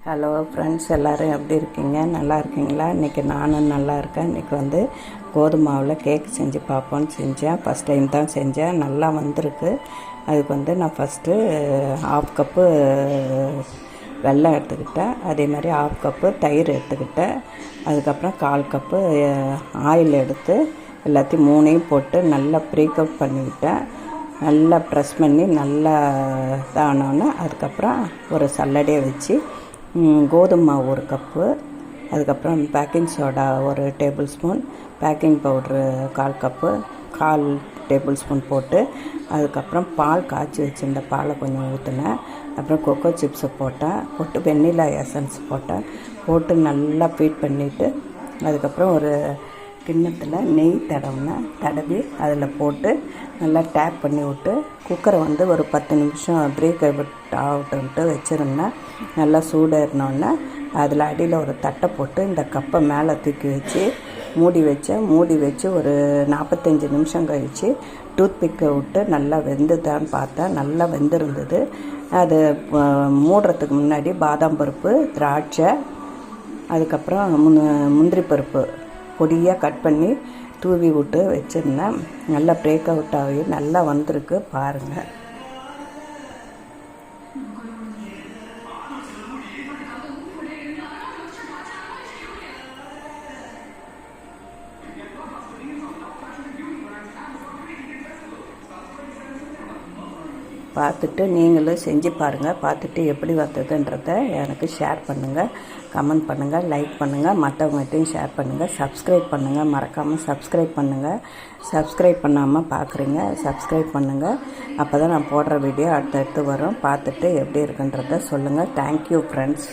Hello friends, எல்லோரும் எப்படி இருக்கீங்க? நல்லா இருக்கீங்களா? இன்றைக்கி நானும் நல்லா இருக்கேன். இன்றைக்கி கோதுமை மாவில் கேக் செஞ்சு பார்ப்போன்னு செஞ்சேன். ஃபஸ்ட் டைம் தான் செஞ்சேன். நல்லா வந்திருக்கு. அதுக்கு நான் ஃபஸ்ட்டு 1/2 கப்பு வெல்லம் எடுத்துக்கிட்டேன். அதே மாதிரி 1/2 கப்பு தயிர் எடுத்துக்கிட்டேன். அதுக்கப்புறம் 1/4 கப்பு ஆயில் எடுத்து எல்லாத்தையும் 3ஐயும் போட்டு நல்லா ப்ரீகப் பண்ணிக்கிட்டேன். நல்லா ப்ரெஸ் பண்ணி நல்லா இதானோன்னு அதுக்கப்புறம் ஒரு சல்லடையை வச்சு கோதுமை மாவு 1 கப்பு, அதுக்கப்புறம் baking soda 1 table spoon, baking powder 1/4 cup, 1/4 table spoon போட்டு அதுக்கப்புறம் பால் காய்ச்சி வச்சுருந்த பாலை கொஞ்சம் ஊற்றினேன். அப்புறம் கொக்கோ சிப்ஸை போட்டு வெண்ணிலா எசன்ஸ் போட்டு நல்லா பீட் பண்ணிவிட்டு அதுக்கப்புறம் ஒரு கிண்ணத்தில் நெய் தடவி அதில் போட்டு நல்லா டேப் பண்ணி விட்டு குக்கரை ஒரு 10 நிமிஷம் பிரேக் ஆகட்டும்ட்டு வச்சுருந்தேன். நல்லா சூடாகினோடனே அதில் அடியில் ஒரு தட்டை போட்டு இந்த கப்பை மேலே தூக்கி வச்சு மூடி வச்சு ஒரு 45 நிமிஷம் கழித்து டூத்பிக்கை விட்டு நல்லா வெந்துதான்னு பார்த்தேன். நல்லா வெந்திருந்தது. அது மூடுறதுக்கு முன்னாடி பாதாம் பருப்பு, திராட்சை, அதுக்கப்புறம் முந்திரி பருப்பு பொடியாக கட் பண்ணி தூவி விட்டு வச்சுருந்தேன். நல்லா பிரேக் அவுட் ஆகி நல்லா வந்திருக்கு பாருங்கள். பார்த்துட்டு நீங்களும் செஞ்சு பாருங்கள். பார்த்துட்டு எப்படி வந்ததுன்றதை எனக்கு ஷேர் பண்ணுங்கள், கமெண்ட் பண்ணுங்கள், லைக் பண்ணுங்கள், மற்றவங்ககிட்டையும் ஷேர் பண்ணுங்கள், சப்ஸ்கிரைப் பண்ணுங்கள். மறக்காமல் சப்ஸ்கிரைப் பண்ணுங்கள். சப்ஸ்கிரைப் பண்ணாமல் பார்க்குறீங்க, சப்ஸ்கிரைப் பண்ணுங்கள். அப்போ தான் நான் போடுற வீடியோ அடுத்தடுத்து வரும். பார்த்துட்டு எப்படி இருக்குன்றதை சொல்லுங்கள். Thank you friends.